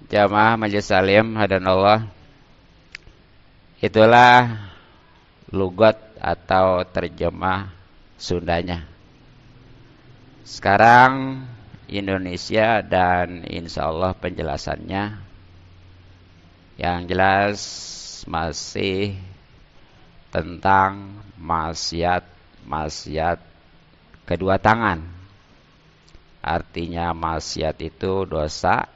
Jamaah Majelis Salim hadanallah. Itulah lugat atau terjemah Sundanya. Sekarang Indonesia dan insya Allah penjelasannya. Yang jelas masih tentang maksiat kedua tangan. Artinya maksiat itu dosa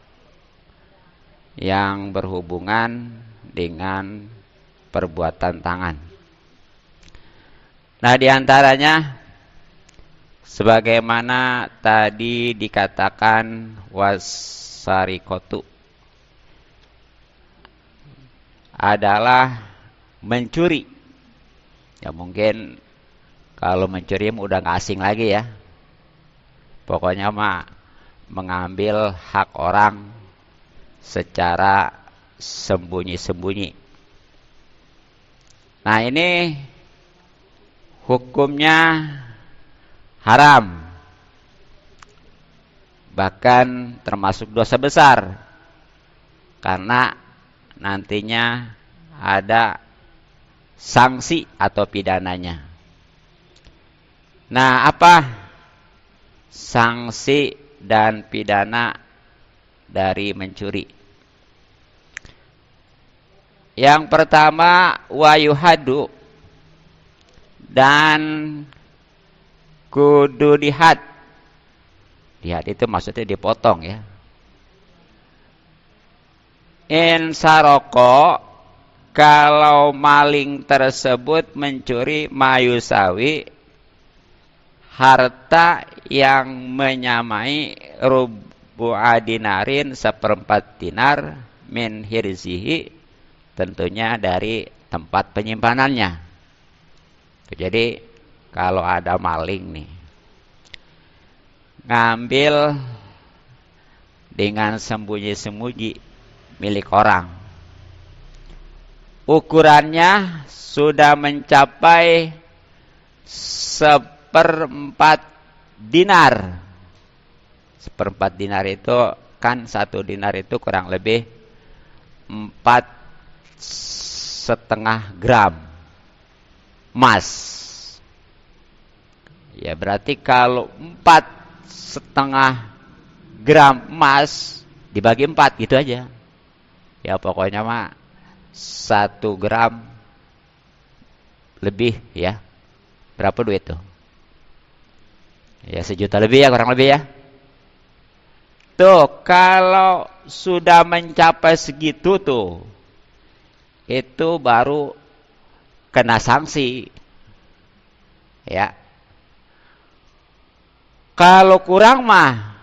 yang berhubungan dengan perbuatan tangan. Nah, diantaranya sebagaimana tadi dikatakan wasarikotu adalah mencuri. Ya mungkin kalau mencuri udah gak asing lagi ya. Pokoknya mah mengambil hak orang secara sembunyi-sembunyi. Nah, ini hukumnya haram. Bahkan termasuk dosa besar. Karena nantinya ada sanksi atau pidananya. Nah, apa sanksi dan pidana dari mencuri? Yang pertama, wayuhadu, dan kudu dihad. Dihad itu maksudnya dipotong ya. Insaroko, kalau maling tersebut mencuri mayusawi, harta yang menyamai rubu'a dinarin, seperempat dinar, min hirzihi, tentunya dari tempat penyimpanannya. Jadi kalau ada maling nih, ngambil dengan sembunyi-sembunyi milik orang, ukurannya sudah mencapai seperempat dinar. Seperempat dinar itu kan, satu dinar itu kurang lebih 4,5 gram emas. Ya berarti kalau 4,5 gram emas dibagi 4 gitu aja. Ya pokoknya mah 1 gram lebih ya. Berapa duit tuh? Ya 1 juta lebih ya, kurang lebih ya. Tuh kalau sudah mencapai segitu tuh, itu baru kena sanksi. Ya. Kalau kurang mah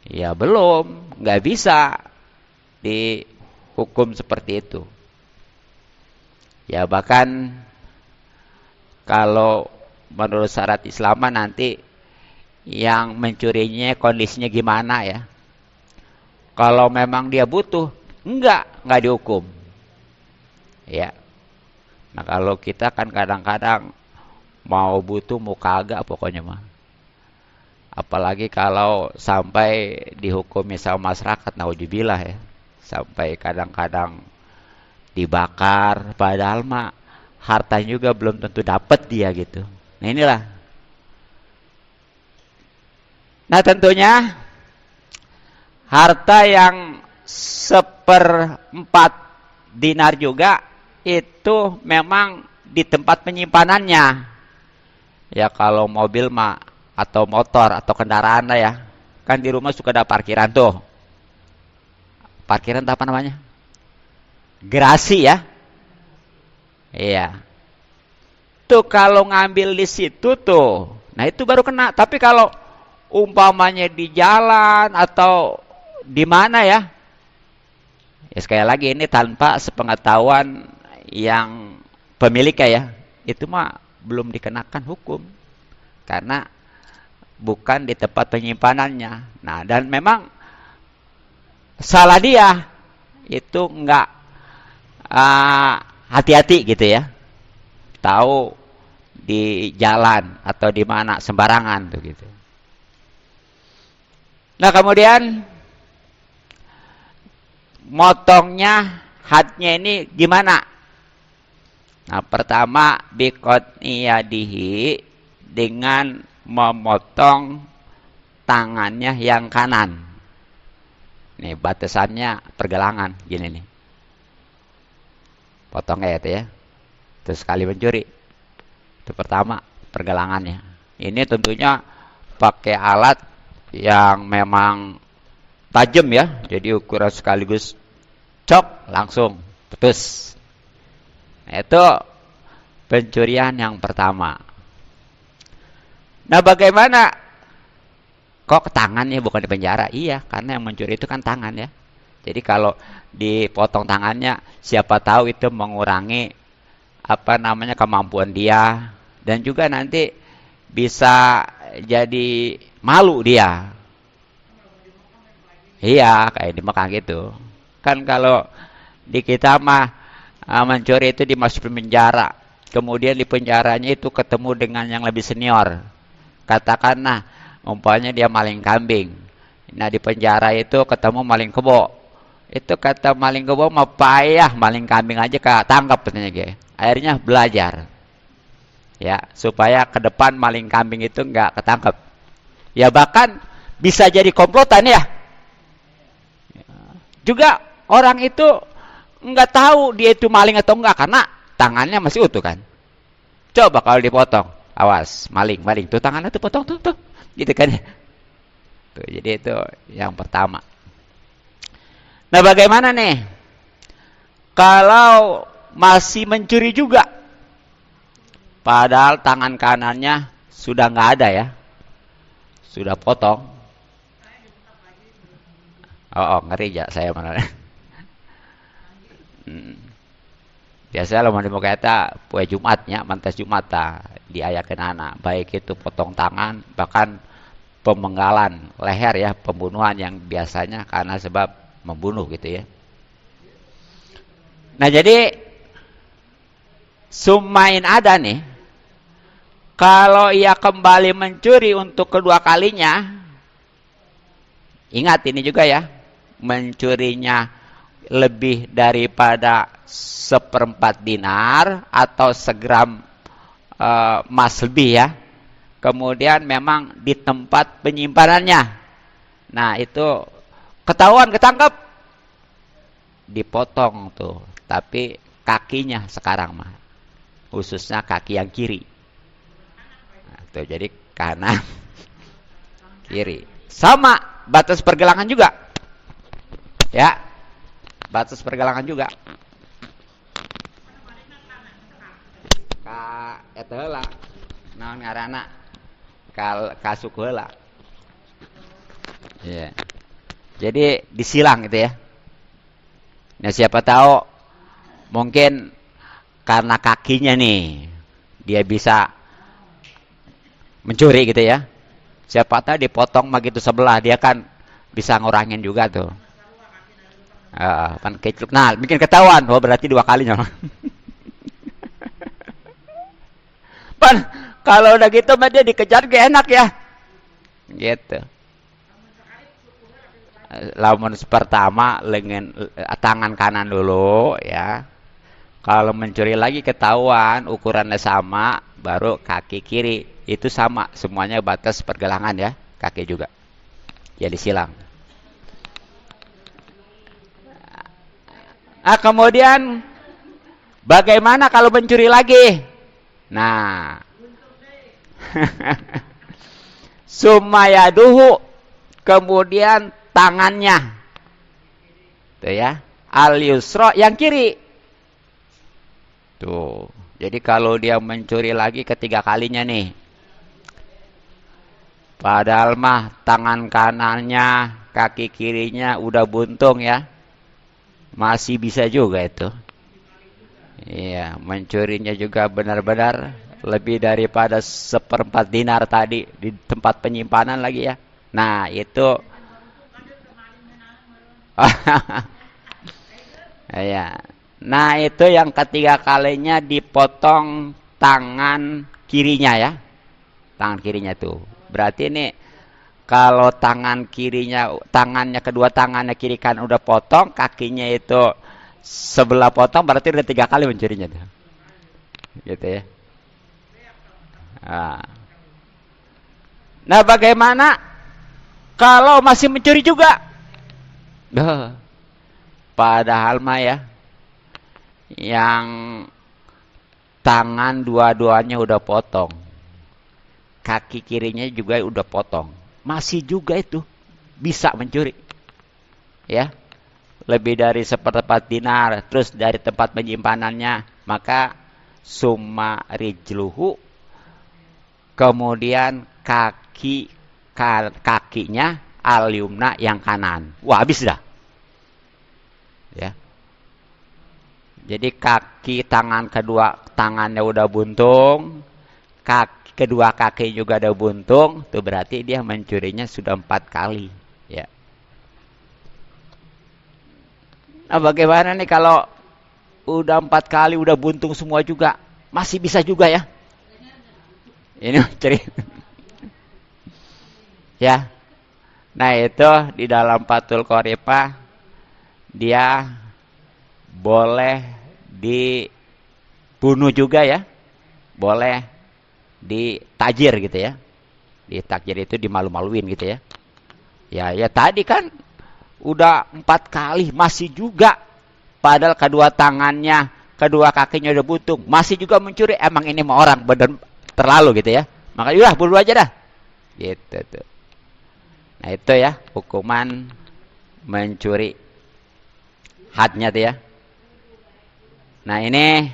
ya belum, nggak bisa dihukum seperti itu. Ya bahkan kalau menurut syarat Islam nanti yang mencurinya kondisinya gimana ya. Kalau memang dia butuh, enggak dihukum. Ya. Nah, kalau kita kan kadang-kadang mau butuh mau kagak pokoknya mah. Apalagi kalau sampai dihukumi sama masyarakat, naudzubillah ya. Sampai kadang-kadang dibakar, padahal mah hartanya juga belum tentu dapat dia gitu. Nah, inilah. Nah, tentunya harta yang 1/4 dinar juga itu memang di tempat penyimpanannya. Ya kalau mobil mah atau motor atau kendaraan lah ya. Kan di rumah suka ada parkiran tuh. Parkiran apa namanya? Gerasi ya. Iya. Tuh kalau ngambil di situ tuh. Nah, itu baru kena. Tapi kalau umpamanya di jalan atau di mana ya? Ya sekali lagi ini tanpa sepengetahuan yang pemiliknya ya. Itu mah belum dikenakan hukum. Karena bukan di tempat penyimpanannya. Nah, dan memang salah dia. Itu enggak hati-hati gitu ya. Tahu di jalan atau di mana sembarangan tuh gitu. Nah, kemudian motongnya hadnya ini gimana? Nah, pertama biqotniyadihi, dengan memotong tangannya yang kanan. Nih batasannya pergelangan gini nih. Potong kayak itu ya. Terus sekali mencuri. Itu pertama pergelangannya. Ini tentunya pakai alat yang memang tajam ya. Jadi ukuran sekaligus cok langsung putus. Nah, itu pencurian yang pertama. Nah, bagaimana? Kok tangannya bukan di penjara? Iya, karena yang mencuri itu kan tangan ya. Jadi kalau dipotong tangannya, siapa tahu itu mengurangi kemampuan dia, dan juga nanti bisa jadi malu dia. Iya, kayak di Mekah gitu. Kan kalau di kita mah mencuri itu dimasukin penjara. Kemudian di penjaranya itu ketemu dengan yang lebih senior. Katakanlah umpamanya dia maling kambing. Nah, di penjara itu ketemu maling kebo. Itu kata maling kebo mah payah, maling kambing aja ketangkap katanya ge. Akhirnya belajar. Ya, supaya ke depan maling kambing itu enggak ketangkap. Ya bahkan bisa jadi komplotan ya. Juga orang itu enggak tahu dia itu maling atau enggak karena tangannya masih utuh kan. Coba kalau dipotong, awas, maling, tuh tangannya tuh potong tuh. Gitu kan. Tuh, jadi itu yang pertama. Nah, bagaimana nih kalau masih mencuri juga? Padahal tangan kanannya sudah nggak ada ya. Sudah potong. Oh, ngeri ya saya mana. Biasa lamun di muka eta poe Jumatnya, mantas Jumat diayakeun anak, baik itu potong tangan, bahkan pemenggalan leher ya, pembunuhan yang biasanya karena sebab membunuh gitu ya. Nah, jadi sumain ada nih, kalau ia kembali mencuri untuk kedua kalinya, ingat ini juga ya, mencurinya lebih daripada 1/4 dinar atau segram emas lebih ya. Kemudian memang di tempat penyimpanannya. Nah, itu ketahuan, ketangkep, dipotong tuh. Tapi kakinya sekarang mah, khususnya kaki yang kiri. Nah, tuh jadi kanan, kiri. Sama batas pergelangan juga. Ya, batas pergelangan juga. Ka eta heula. Naon ngaranna? Kasuk heula. Iya. Jadi disilang gitu ya. Nah, siapa tahu mungkin karena kakinya nih dia bisa mencuri gitu ya. Siapa tahu dipotong mah gitu sebelah, dia kan bisa ngurangin juga tuh. Pan kecil. Nah, bikin ketahuan. Oh, berarti 2 kalinya. Pan kalau udah gitu mah dia dikejar gak enak ya. Gitu. Lamun pertama lengan tangan kanan dulu ya. Kalau mencuri lagi ketahuan ukurannya sama, baru kaki kiri. Itu sama, semuanya batas pergelangan ya, kaki juga. Ya disilang. Nah, kemudian bagaimana kalau mencuri lagi? Nah, sumayaduhu, kemudian tangannya, tuh ya, al yusra yang kiri. Tuh, jadi kalau dia mencuri lagi ketiga kalinya nih, padahal mah tangan kanannya, kaki kirinya udah buntung ya, masih bisa juga itu. Iya, mencurinya juga benar-benar lebih daripada 1/4 dinar tadi di tempat penyimpanan lagi ya. Nah, itu ya. Nah, itu yang ketiga kalinya dipotong tangan kirinya ya. Tangan kirinya tuh. Berarti ini Kalau tangannya kedua tangannya kiri kan udah potong, kakinya itu sebelah potong, berarti udah 3 kali mencurinya tuh. Gitu ya. Nah, bagaimana kalau masih mencuri juga? Padahal mah ya, yang tangan dua-duanya udah potong, kaki kirinya juga udah potong, masih juga itu bisa mencuri. Ya, lebih dari seperempat dinar, terus dari tempat penyimpanannya, maka summa rijluhu, kemudian kakinya al-yumna yang kanan. Wah, habis dah. Ya. Jadi kedua tangannya udah buntung, kedua kaki juga udah buntung, itu berarti dia mencurinya sudah 4 kali. Ya. Nah, bagaimana nih kalau udah 4 kali, udah buntung semua juga, masih bisa juga ya? Ini cerita. Ya. Nah, itu di dalam Fathul Qoribah dia boleh dibunuh juga ya. Boleh ditajir gitu ya. Ditakjir itu dimalu-maluin gitu ya. Ya tadi kan udah 4 kali masih juga, padahal kedua tangannya, kedua kakinya udah buntung, masih juga mencuri. Emang ini mah orang bener terlalu gitu ya. Maka udah bunuh aja dah. Gitu tuh. Nah, itu ya hukuman mencuri. Hadnya tuh ya. Nah, ini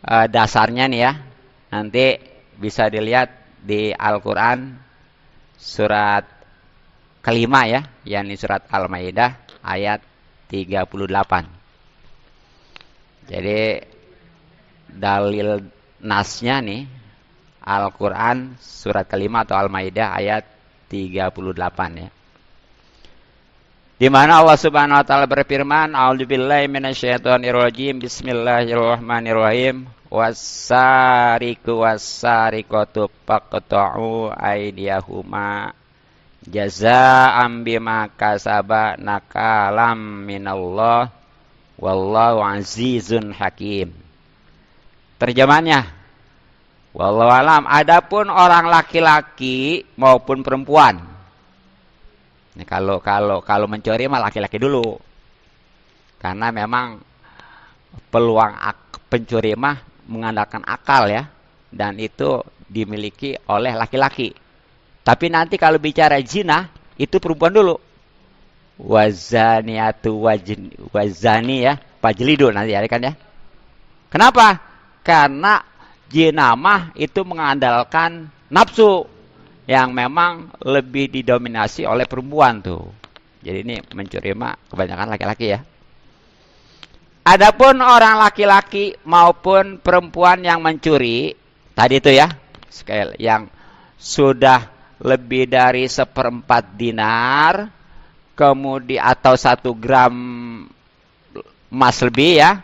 dasarnya nih ya. Nanti bisa dilihat di Al-Quran surat kelima ya, yakni surat Al-Maidah ayat 38. Jadi dalil nasnya nih Al-Quran surat kelima atau Al-Maidah ayat 38 ya. Di mana Allah Subhanahu wa taala berfirman, "A'udzubillahi minasyaitonirrajim. Bismillahirrahmanirrahim. Was-sariqu was-sariqatu faqta'u aydiyahuma jazaa'an bima kasaba nakalam minallah wallahu azizun hakim." Terjemahannya, wallahu alam, adapun orang laki-laki maupun perempuan. Nah, kalau mencuri mah laki-laki dulu. Karena memang peluang pencuri mah mengandalkan akal ya, dan itu dimiliki oleh laki-laki. Tapi nanti kalau bicara zina, itu perempuan dulu. Wazaniatu wazani ya, fajlidu nanti ya kan ya. Kenapa? Karena zina mah itu mengandalkan nafsu yang memang lebih didominasi oleh perempuan tuh. Jadi ini mencuri mah kebanyakan laki-laki ya. Adapun orang laki-laki maupun perempuan yang mencuri tadi itu ya, sekali yang sudah lebih dari 1/4 dinar, kemudian atau 1 gram emas lebih ya,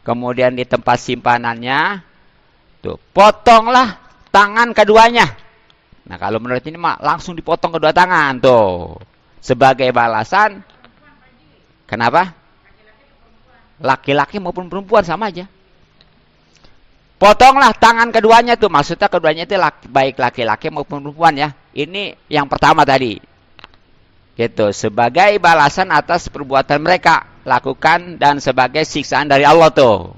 kemudian di tempat simpanannya tuh potonglah tangan keduanya. Nah, kalau menurut ini mah langsung dipotong kedua tangan tuh. Sebagai balasan. Kenapa? Laki-laki maupun perempuan sama aja. Potonglah tangan keduanya tuh. Maksudnya keduanya itu baik laki-laki maupun perempuan ya. Ini yang pertama tadi. Gitu. Sebagai balasan atas perbuatan mereka lakukan dan sebagai siksaan dari Allah tuh.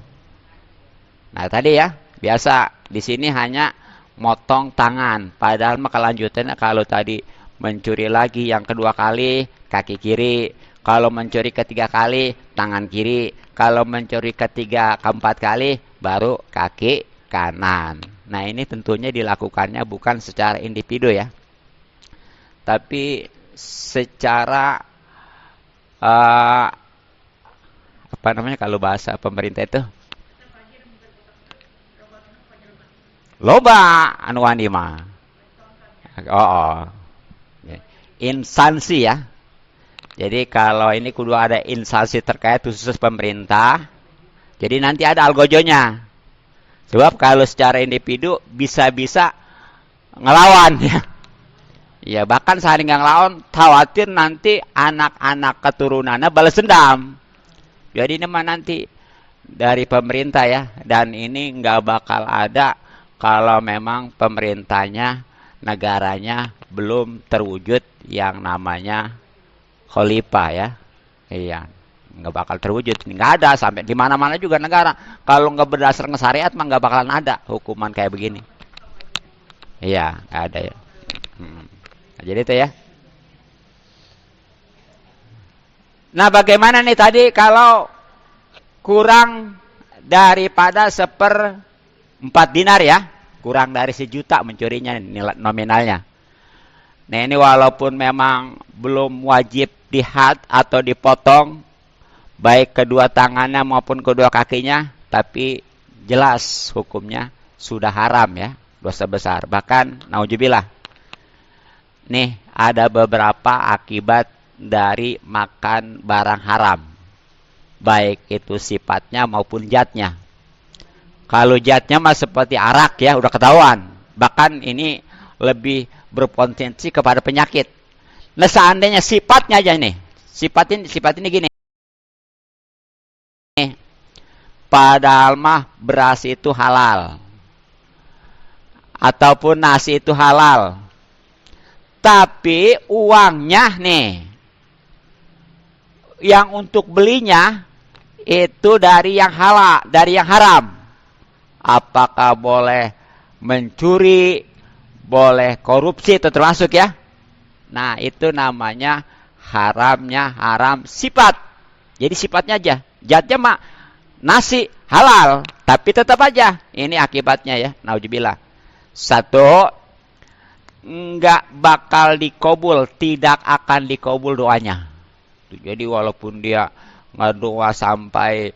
Nah, tadi ya. Biasa di sini hanya motong tangan, padahal mah kelanjutannya kalau tadi mencuri lagi yang kedua kali kaki kiri, kalau mencuri ketiga kali tangan kiri, kalau mencuri keempat kali baru kaki kanan. Nah, ini tentunya dilakukannya bukan secara individu ya, tapi secara apa namanya kalau bahasa pemerintah itu loba anu wani mah. Oh. Instansi ya. Jadi kalau ini kudu ada instansi terkait khusus pemerintah. Jadi nanti ada algojonya. Sebab kalau secara individu bisa-bisa ngelawan ya. Ya bahkan saling yang lawan khawatir nanti anak-anak keturunannya balas dendam. Jadi ini mah nanti dari pemerintah ya, dan ini nggak bakal ada kalau memang pemerintahnya, negaranya belum terwujud yang namanya khalifah ya. Iya, nggak bakal terwujud. Nggak ada sampai di mana-mana juga negara. Kalau nggak berdasarkan syariat mah nggak bakalan ada hukuman kayak begini. Iya, nggak ada ya. Nah, jadi itu ya. Nah, bagaimana nih tadi kalau kurang daripada 1/4 dinar ya, kurang dari 1 juta mencurinya nilai nominalnya. Nah, ini walaupun memang belum wajib dihad atau dipotong baik kedua tangannya maupun kedua kakinya, tapi jelas hukumnya sudah haram ya, dosa besar. Bahkan naudzubillah. Nih, ada beberapa akibat dari makan barang haram. Baik itu sifatnya maupun zatnya. Kalau zatnya mah seperti arak ya, udah ketahuan. Bahkan ini lebih berpotensi kepada penyakit. Nah, seandainya sifatnya aja nih. Sifat ini gini. Padahal mah beras itu halal. Ataupun nasi itu halal. Tapi uangnya nih, yang untuk belinya itu dari yang halal, dari yang haram. Apakah boleh mencuri, boleh korupsi, itu termasuk ya. Nah, itu namanya haramnya haram sifat. Jadi sifatnya aja. Zatnya mah nasi halal, tapi tetap aja ini akibatnya ya. Naudzubillah. 1, enggak bakal dikabul, tidak akan dikabul doanya. Jadi walaupun dia ngedoa sampai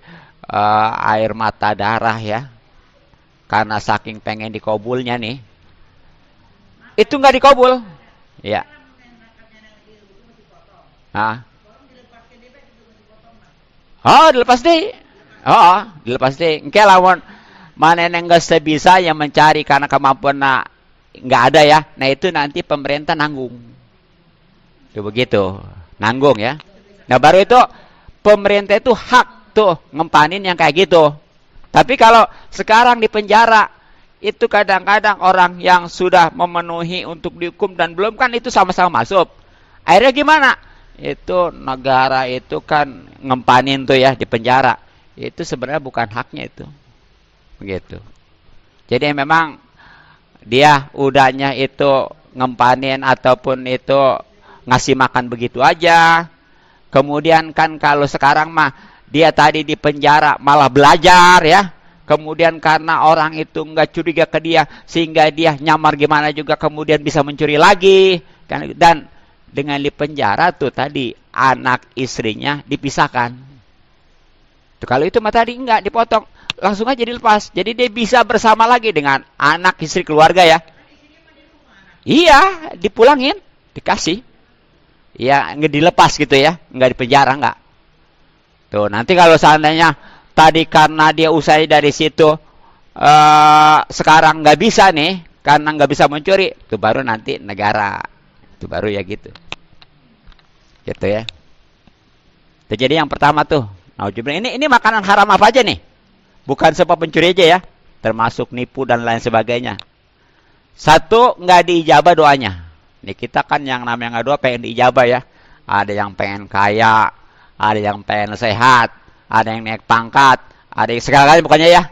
air mata darah ya, karena saking pengen dikabulnya nih, itu nggak dikabul. Ya. Hah? Oh, dilepas deh. Oh, dilepas deh. Engke lawan mana yang nggak sebisa yang mencari karena kemampuan nggak ada ya. Nah itu nanti pemerintah nanggung. Itu begitu, nanggung ya. Nah baru itu pemerintah itu hak tuh ngempanin yang kayak gitu. Tapi kalau sekarang di penjara itu kadang-kadang orang yang sudah memenuhi untuk dihukum dan belum, kan itu sama-sama masuk. Akhirnya gimana? Itu negara itu kan ngempanin tuh ya di penjara. Itu sebenarnya bukan haknya itu. Begitu. Jadi memang dia udahnya itu ngempanin ataupun itu ngasih makan begitu aja. Kemudian kan kalau sekarang mah dia tadi di penjara malah belajar ya. Kemudian karena orang itu nggak curiga ke dia sehingga dia nyamar gimana juga kemudian bisa mencuri lagi. Dan dengan di penjara tuh tadi anak istrinya dipisahkan. Tuh, kalau itu mah tadi enggak dipotong, langsung aja dilepas. Jadi dia bisa bersama lagi dengan anak istri keluarga ya. Iya, dipulangin, dikasih. Ya, nggak dilepas gitu ya, nggak dipenjara nggak. Tuh, nanti kalau seandainya tadi karena dia usai dari situ, sekarang nggak bisa nih, karena nggak bisa mencuri, itu baru nanti negara, itu baru ya gitu. Gitu ya. Jadi yang pertama tuh, ini makanan haram apa aja nih? Bukan sebab pencuri aja ya, termasuk nipu dan lain sebagainya. 1, nggak diijabah doanya. Nih kita kan yang namanya doa pengen diijabah ya. Ada yang pengen kaya, ada yang pengen sehat, ada yang naik pangkat, ada yang segala-galanya pokoknya ya.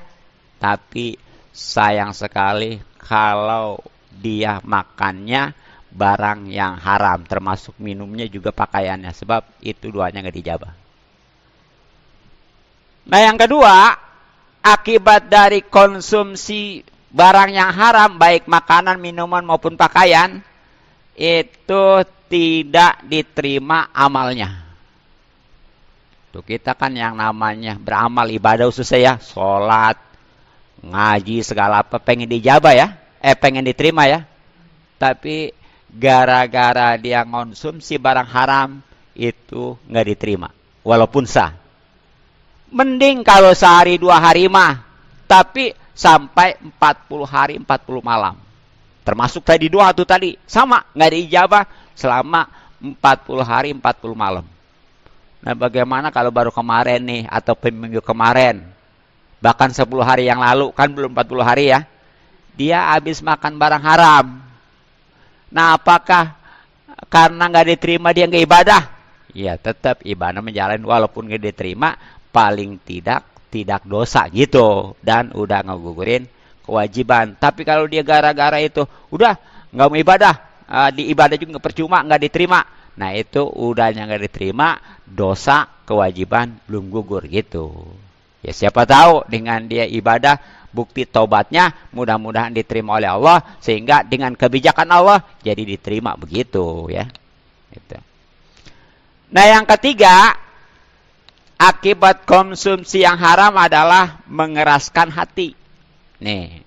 Tapi sayang sekali kalau dia makannya barang yang haram, termasuk minumnya juga pakaiannya, sebab itu doanya nggak dijabah. Nah yang kedua, akibat dari konsumsi barang yang haram, baik makanan, minuman maupun pakaian, itu tidak diterima amalnya. Tuh kita kan yang namanya beramal ibadah khususnya ya, sholat, ngaji, segala apa pengen dijabah ya, pengen diterima ya. Tapi gara-gara dia konsumsi barang haram itu nggak diterima, walaupun sah. Mending kalau sehari 2 hari mah, tapi sampai 40 hari 40 malam. Termasuk tadi doa tuh tadi. Sama, nggak diijabah selama 40 hari 40 malam. Nah bagaimana kalau baru kemarin nih, atau minggu kemarin, bahkan 10 hari yang lalu, kan belum 40 hari ya, dia habis makan barang haram. Nah apakah karena nggak diterima dia nggak ibadah? Ya tetap ibadah menjalani walaupun nggak diterima, paling tidak dosa gitu, dan udah ngegugurin kewajiban. Tapi kalau dia gara-gara itu udah nggak mau ibadah, di ibadah juga nggak percuma, nggak diterima, nah itu udahnya nggak diterima, dosa kewajiban belum gugur gitu. Ya siapa tahu dengan dia ibadah, bukti tobatnya mudah-mudahan diterima oleh Allah, sehingga dengan kebijakan Allah jadi diterima begitu ya. Gitu. Nah yang ketiga, akibat konsumsi yang haram adalah mengeraskan hati. Nih,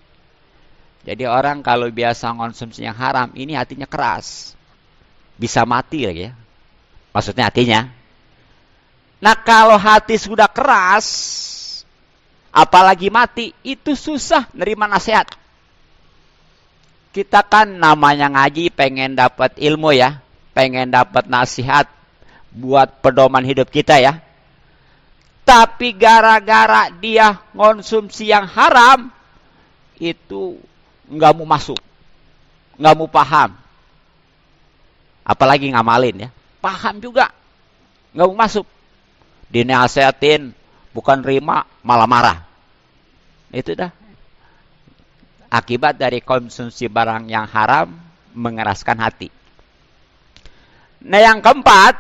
jadi orang kalau biasa konsumsi yang haram, ini hatinya keras, bisa mati lagi ya. Maksudnya hatinya. Nah kalau hati sudah keras, apalagi mati, itu susah nerima nasihat. Kita kan namanya ngaji pengen dapat ilmu ya, pengen dapat nasihat buat pedoman hidup kita ya. Tapi gara-gara dia konsumsi yang haram, itu nggak mau masuk, nggak mau paham, apalagi ngamalin ya, paham juga nggak mau masuk, dinasehatin bukan terima malah marah. Itu dah akibat dari konsumsi barang yang haram, mengeraskan hati. Nah yang keempat,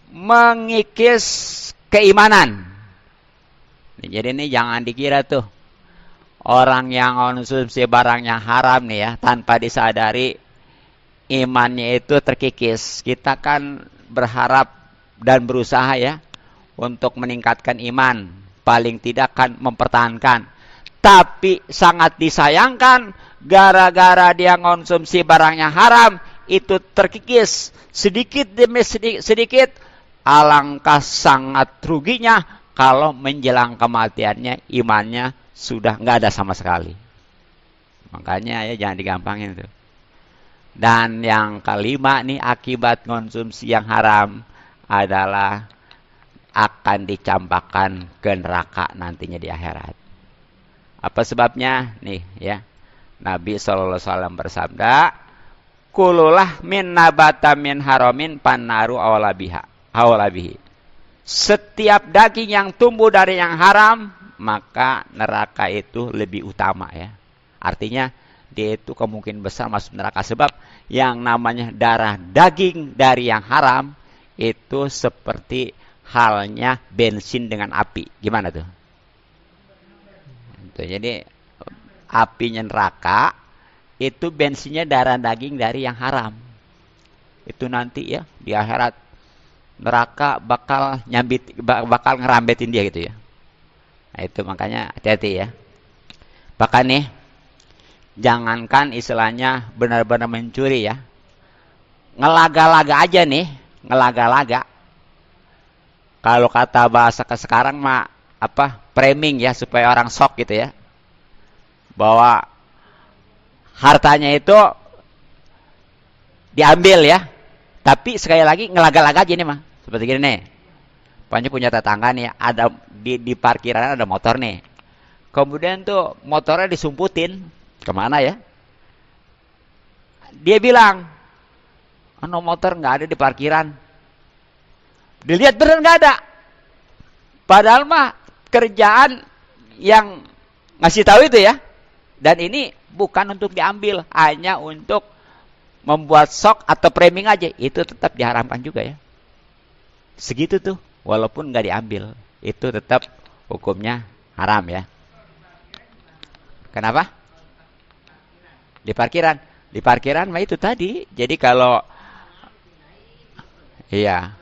mengikis keimanan. Jadi ini jangan dikira tuh orang yang konsumsi barang yang haram nih ya, tanpa disadari imannya itu terkikis. Kita kan berharap dan berusaha ya untuk meningkatkan iman, paling tidak kan mempertahankan. Tapi sangat disayangkan gara-gara dia konsumsi barang yang haram, itu terkikis sedikit demi sedikit. Alangkah sangat ruginya kalau menjelang kematiannya imannya sudah nggak ada sama sekali. Makanya ya jangan digampangin tuh. Dan yang kelima nih, akibat konsumsi yang haram adalah akan dicampakkan ke neraka nantinya di akhirat. Apa sebabnya? Nih ya, Nabi SAW bersabda, kululah min nabata min haramin pannaru awalabihi. Setiap daging yang tumbuh dari yang haram, maka neraka itu lebih utama ya. Artinya dia itu kemungkinan besar masuk neraka, sebab yang namanya darah daging dari yang haram itu seperti halnya bensin dengan api. Gimana tuh? Jadi apinya neraka itu bensinnya darah daging dari yang haram. Itu nanti ya di akhirat neraka bakal ngerambetin dia gitu ya. Nah, itu makanya hati-hati ya. Bahkan nih, jangankan istilahnya benar-benar mencuri ya, ngelaga-laga aja nih, ngelaga-laga. Kalau kata bahasa ke sekarang mah apa, framing ya, supaya orang shock gitu ya, bahwa hartanya itu diambil ya, tapi sekali lagi ngelaga-laga aja nih mah. Seperti gini nih, Pokoknya punya tetangga nih, ada di parkiran ada motor nih. Kemudian tuh motornya disumputin. Kemana ya? Dia bilang, motor nggak ada di parkiran. Dilihat bener nggak ada. Padahal mah kerjaan yang ngasih tahu itu ya. Dan ini bukan untuk diambil, hanya untuk membuat shock atau framing aja. Itu tetap diharamkan juga ya. Segitu tuh. Walaupun nggak diambil, itu tetap hukumnya haram ya. Kenapa? Di parkiran mah itu tadi. Jadi kalau iya,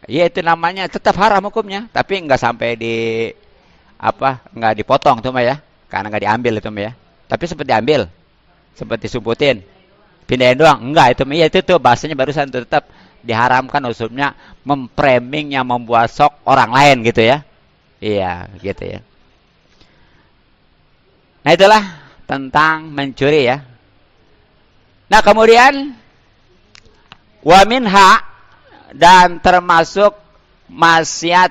iya itu namanya tetap haram hukumnya, tapi nggak sampai nggak dipotong tuh mah ya, karena nggak diambil itu mah ya. Tapi sempat diambil, sempat disumputin. Pindahin doang, enggak itu iya itu tuh bahasanya barusan tuh, tetap diharamkan usulnya memframing yang membuat shock orang lain gitu ya. Iya, gitu ya. Nah, itulah tentang mencuri ya. Nah, kemudian wa minha, dan termasuk maksiat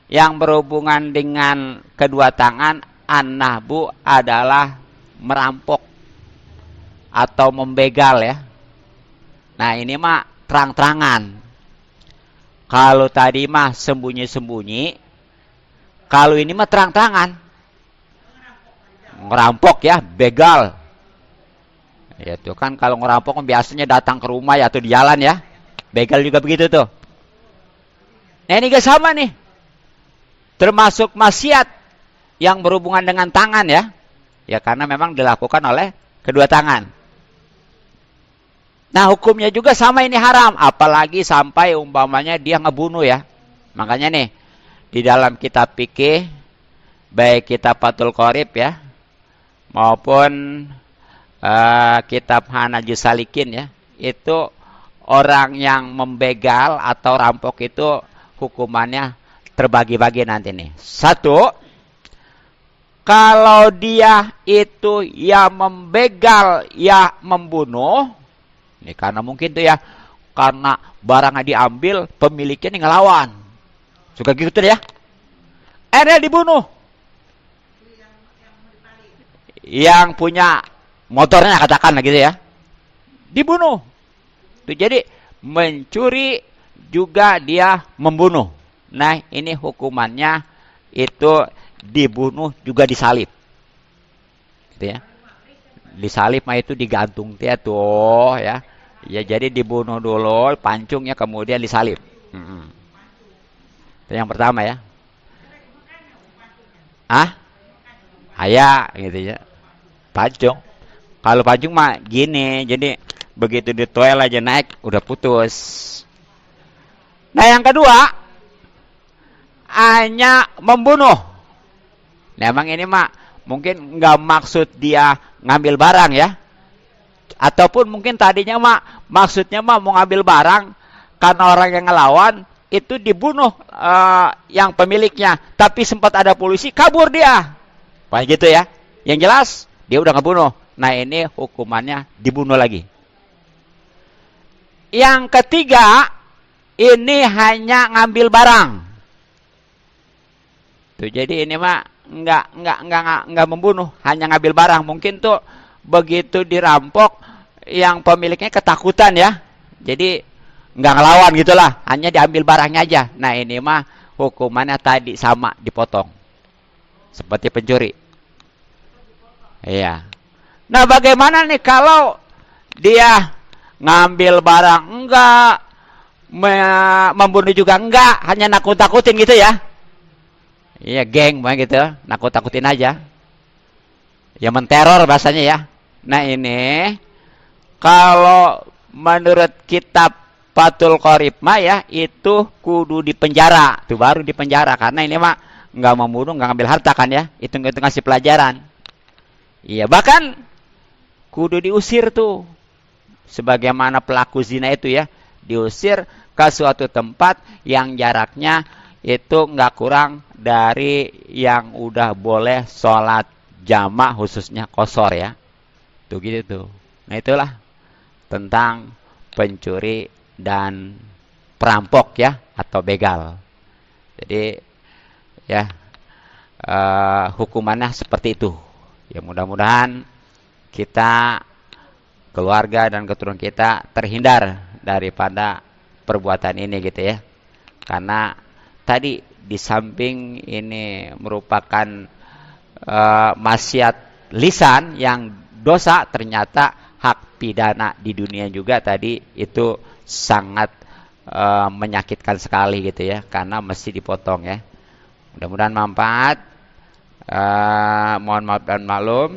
yang berhubungan dengan kedua tangan, an-nahbu adalah merampok atau membegal ya. Nah, ini mah terang-terangan. Kalau tadi mah sembunyi-sembunyi, kalau ini mah terang-terangan. Ngerampok ya, begal. Ya tuh kan kalau ngerampok kan biasanya datang ke rumah ya atau di jalan ya. Begal juga begitu tuh. Nah, ini gak sama nih. Termasuk maksiat yang berhubungan dengan tangan ya. Ya karena memang dilakukan oleh kedua tangan. Nah, hukumnya juga sama, ini haram. Apalagi sampai umpamanya dia ngebunuh ya. Makanya nih, di dalam kitab fikih, baik kitab Fathul Qorib ya, maupun kitab Hanajus Salikin ya, itu orang yang membegal atau rampok itu hukumannya terbagi-bagi nanti nih. Satu, kalau dia itu ya membegal ya membunuh, ini karena mungkin tuh ya, karena barangnya diambil, pemiliknya nih ngelawan, suka gitu tuh ya, akhirnya dibunuh. Yang punya motornya katakan gitu ya, dibunuh. Tuh, jadi mencuri juga dia membunuh. Nah, ini hukumannya itu dibunuh juga disalib. Gitu ya. Disalib mah itu digantung dia tuh ya. Ya jadi dibunuh dulu, pancungnya kemudian disalib. Itu yang pertama ya. Ayah gitu ya. Pancung. Kalau pancung mah gini, jadi begitu ditoel aja naik udah putus. Nah, yang kedua, hanya membunuh. Nah, emang ini mah mungkin nggak maksud dia ngambil barang ya, ataupun mungkin tadinya mah maksudnya mah mau ngambil barang, karena orang yang ngelawan itu dibunuh yang pemiliknya, tapi sempat ada polisi, kabur dia. Kayak gitu ya. Yang jelas dia udah ngebunuh. Nah, ini hukumannya dibunuh lagi. Yang ketiga, ini hanya ngambil barang. Tuh, jadi ini mah enggak membunuh, hanya ngambil barang. Mungkin tuh begitu dirampok yang pemiliknya ketakutan ya. Jadi enggak ngelawan gitulah, hanya diambil barangnya aja. Nah, ini mah hukumannya tadi sama, dipotong. Seperti pencuri. Iya. Nah, bagaimana nih kalau dia ngambil barang enggak, membunuh juga enggak, hanya nakut-nakutin gitu ya? Iya, geng gitu, nakut-nakutin aja. Ya menteror bahasanya ya. Nah, ini kalau menurut kitab Fathul Qorib mah ya, itu kudu dipenjara. Itu baru dipenjara, karena ini mah enggak membunuh, enggak ngambil harta kan ya. Itu ngasih pelajaran. Iya, bahkan kudu diusir tuh. Sebagaimana pelaku zina itu ya, diusir ke suatu tempat yang jaraknya itu nggak kurang dari yang udah boleh sholat jamaah, khususnya qashar ya. Tuh gitu tuh. Nah, itulah tentang pencuri dan perampok ya, atau begal. Jadi ya hukumannya seperti itu. Ya, mudah-mudahan kita, keluarga dan keturunan kita terhindar daripada perbuatan ini gitu ya. Karena tadi di samping ini merupakan maksiat lisan yang dosa, ternyata hak pidana di dunia juga tadi itu sangat menyakitkan sekali gitu ya, karena mesti dipotong ya. Mudah-mudahan manfaat. Mohon maaf dan maklum.